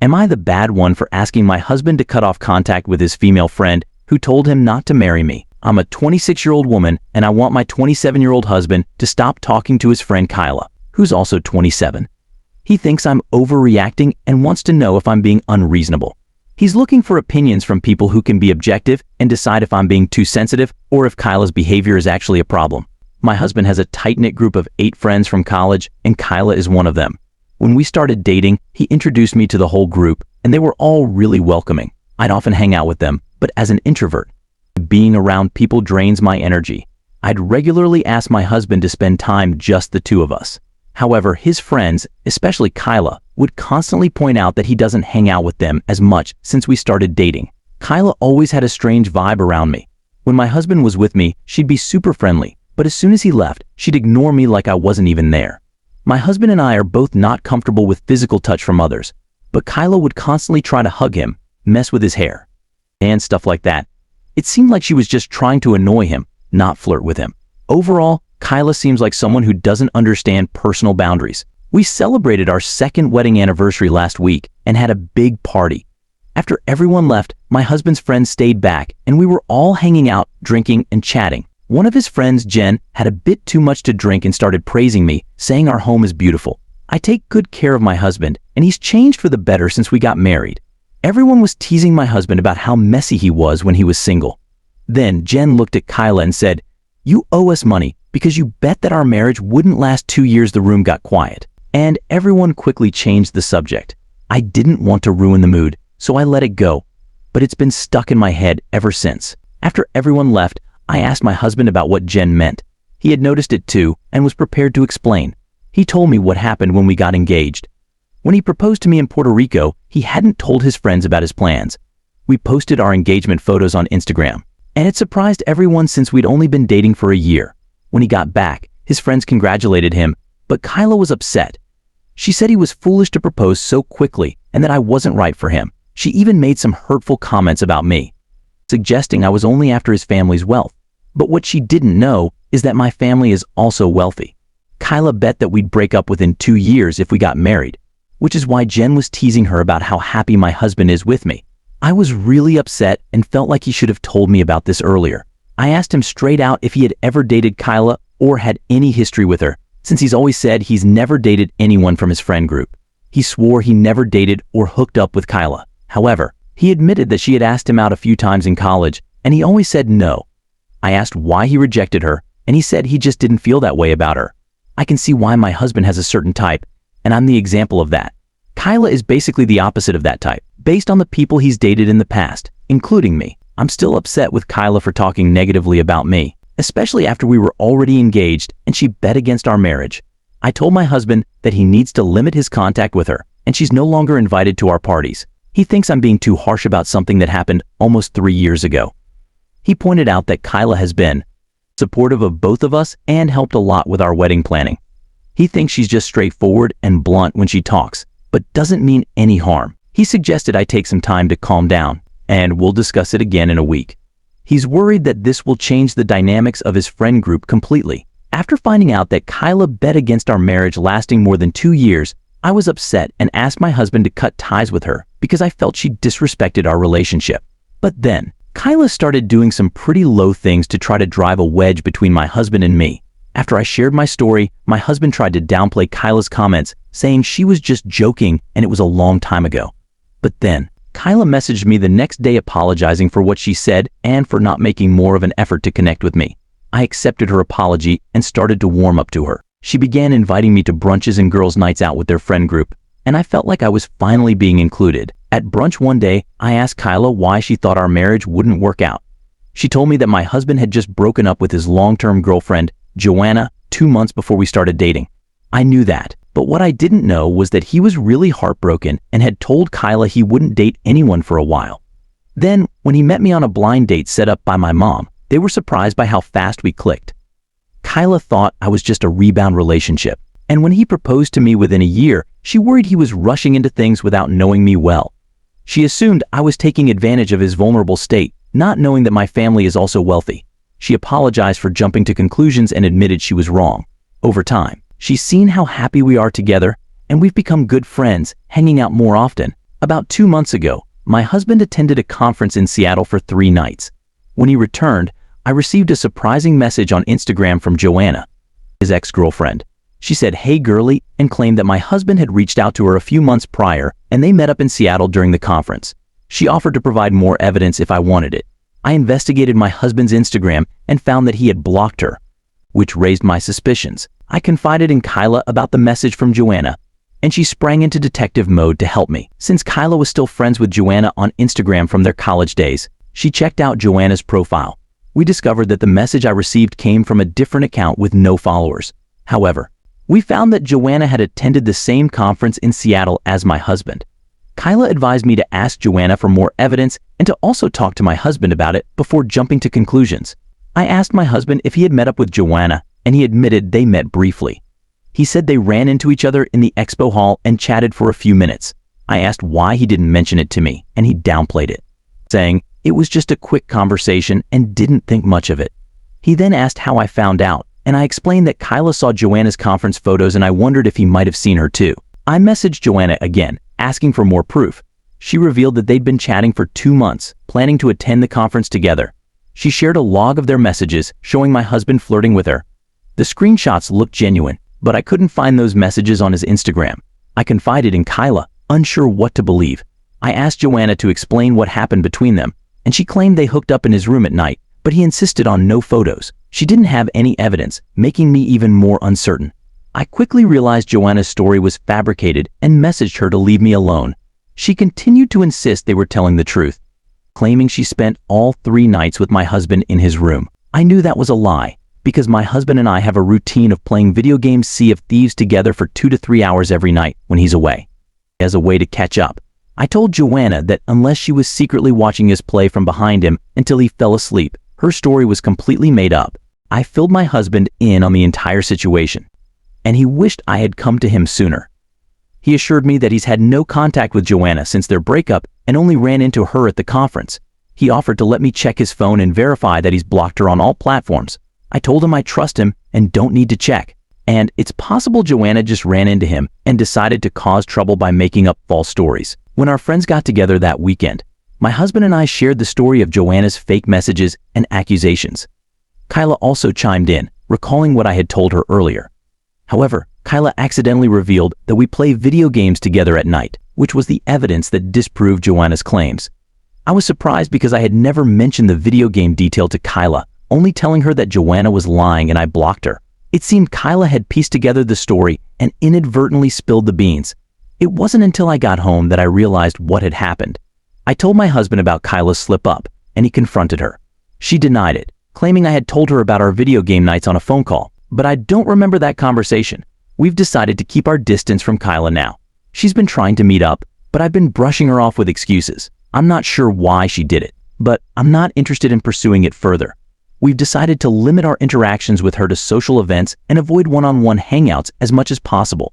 Am I the bad one for asking my husband to cut off contact with his female friend who told him not to marry me? I'm a 26-year-old woman and I want my 27-year-old husband to stop talking to his friend Kyla, who's also 27. He thinks I'm overreacting and wants to know if I'm being unreasonable. He's looking for opinions from people who can be objective and decide if I'm being too sensitive or if Kyla's behavior is actually a problem. My husband has a tight-knit group of 8 friends from college and Kyla is one of them. When we started dating, he introduced me to the whole group and they were all really welcoming. I'd often hang out with them, but as an introvert, being around people drains my energy. I'd regularly ask my husband to spend time just the two of us. However, his friends, especially Kyla, would constantly point out that he doesn't hang out with them as much since we started dating. Kyla always had a strange vibe around me. When my husband was with me, she'd be super friendly, but as soon as he left, she'd ignore me like I wasn't even there. My husband and I are both not comfortable with physical touch from others, but Kyla would constantly try to hug him, mess with his hair, and stuff like that. It seemed like she was just trying to annoy him, not flirt with him. Overall, Kyla seems like someone who doesn't understand personal boundaries. We celebrated our 2nd wedding anniversary last week and had a big party. After everyone left, my husband's friends stayed back and we were all hanging out, drinking and chatting. One of his friends, Jen, had a bit too much to drink and started praising me, saying our home is beautiful. I take good care of my husband and he's changed for the better since we got married. Everyone was teasing my husband about how messy he was when he was single. Then Jen looked at Kyla and said, "You owe us money because you bet that our marriage wouldn't last 2 years." The room got quiet and everyone quickly changed the subject. I didn't want to ruin the mood, so I let it go, but it's been stuck in my head ever since. After everyone left, I asked my husband about what Jen meant. He had noticed it too and was prepared to explain. He told me what happened when we got engaged. When he proposed to me in Puerto Rico, he hadn't told his friends about his plans. We posted our engagement photos on Instagram, and it surprised everyone since we'd only been dating for a year. When he got back, his friends congratulated him, but Kyla was upset. She said he was foolish to propose so quickly and that I wasn't right for him. She even made some hurtful comments about me, suggesting I was only after his family's wealth. But what she didn't know is that my family is also wealthy. Kyla bet that we'd break up within 2 years if we got married, which is why Jen was teasing her about how happy my husband is with me. I was really upset and felt like he should have told me about this earlier. I asked him straight out if he had ever dated Kyla or had any history with her, since he's always said he's never dated anyone from his friend group. He swore he never dated or hooked up with Kyla. However, he admitted that she had asked him out a few times in college, and he always said no. I asked why he rejected her, and he said he just didn't feel that way about her. I can see why my husband has a certain type, and I'm the example of that. Kyla is basically the opposite of that type, based on the people he's dated in the past, including me. I'm still upset with Kyla for talking negatively about me, especially after we were already engaged and she bet against our marriage. I told my husband that he needs to limit his contact with her, and she's no longer invited to our parties. He thinks I'm being too harsh about something that happened almost 3 years ago. He pointed out that Kyla has been supportive of both of us and helped a lot with our wedding planning. He thinks she's just straightforward and blunt when she talks, but doesn't mean any harm. He suggested I take some time to calm down, and we'll discuss it again in a week. He's worried that this will change the dynamics of his friend group completely. After finding out that Kyla bet against our marriage lasting more than 2 years, I was upset and asked my husband to cut ties with her because I felt she disrespected our relationship. But then, Kyla started doing some pretty low things to try to drive a wedge between my husband and me. After I shared my story, my husband tried to downplay Kyla's comments, saying she was just joking and it was a long time ago. But then, Kyla messaged me the next day apologizing for what she said and for not making more of an effort to connect with me. I accepted her apology and started to warm up to her. She began inviting me to brunches and girls' nights out with their friend group, and I felt like I was finally being included. At brunch one day, I asked Kyla why she thought our marriage wouldn't work out. She told me that my husband had just broken up with his long-term girlfriend, Joanna, 2 months before we started dating. I knew that, but what I didn't know was that he was really heartbroken and had told Kyla he wouldn't date anyone for a while. Then, when he met me on a blind date set up by my mom, they were surprised by how fast we clicked. Kyla thought I was just a rebound relationship, and when he proposed to me within a year, she worried he was rushing into things without knowing me well. She assumed I was taking advantage of his vulnerable state, not knowing that my family is also wealthy. She apologized for jumping to conclusions and admitted she was wrong. Over time, she's seen how happy we are together, and we've become good friends, hanging out more often. About 2 months ago, my husband attended a conference in Seattle for 3 nights. When he returned, I received a surprising message on Instagram from Joanna, his ex-girlfriend. She said, "Hey girly," and claimed that my husband had reached out to her a few months prior and they met up in Seattle during the conference. She offered to provide more evidence if I wanted it. I investigated my husband's Instagram and found that he had blocked her, which raised my suspicions. I confided in Kyla about the message from Joanna, and she sprang into detective mode to help me. Since Kyla was still friends with Joanna on Instagram from their college days, she checked out Joanna's profile. We discovered that the message I received came from a different account with no followers. However, we found that Joanna had attended the same conference in Seattle as my husband. Kyla advised me to ask Joanna for more evidence and to also talk to my husband about it before jumping to conclusions. I asked my husband if he had met up with Joanna, and he admitted they met briefly. He said they ran into each other in the expo hall and chatted for a few minutes. I asked why he didn't mention it to me, and he downplayed it, saying it was just a quick conversation and didn't think much of it. He then asked how I found out, and I explained that Kyla saw Joanna's conference photos and I wondered if he might have seen her too. I messaged Joanna again, asking for more proof. She revealed that they'd been chatting for 2 months, planning to attend the conference together. She shared a log of their messages showing my husband flirting with her. The screenshots looked genuine, but I couldn't find those messages on his Instagram. I confided in Kyla, unsure what to believe. I asked Joanna to explain what happened between them, and she claimed they hooked up in his room at night, but he insisted on no photos. She didn't have any evidence, making me even more uncertain. I quickly realized Joanna's story was fabricated and messaged her to leave me alone. She continued to insist they were telling the truth, claiming she spent all 3 nights with my husband in his room. I knew that was a lie, because my husband and I have a routine of playing video games Sea of Thieves together for 2 to 3 hours every night when he's away. As a way to catch up, I told Joanna that unless she was secretly watching us play from behind him until he fell asleep, her story was completely made up. I filled my husband in on the entire situation, and he wished I had come to him sooner. He assured me that he's had no contact with Joanna since their breakup and only ran into her at the conference. He offered to let me check his phone and verify that he's blocked her on all platforms. I told him I trust him and don't need to check. And it's possible Joanna just ran into him and decided to cause trouble by making up false stories. When our friends got together that weekend, my husband and I shared the story of Joanna's fake messages and accusations. Kyla also chimed in, recalling what I had told her earlier. However, Kyla accidentally revealed that we play video games together at night, which was the evidence that disproved Joanna's claims. I was surprised because I had never mentioned the video game detail to Kyla, only telling her that Joanna was lying and I blocked her. It seemed Kyla had pieced together the story and inadvertently spilled the beans. It wasn't until I got home that I realized what had happened. I told my husband about Kyla's slip-up, and he confronted her. She denied it, claiming I had told her about our video game nights on a phone call, but I don't remember that conversation. We've decided to keep our distance from Kyla now. She's been trying to meet up, but I've been brushing her off with excuses. I'm not sure why she did it, but I'm not interested in pursuing it further. We've decided to limit our interactions with her to social events and avoid one-on-one hangouts as much as possible.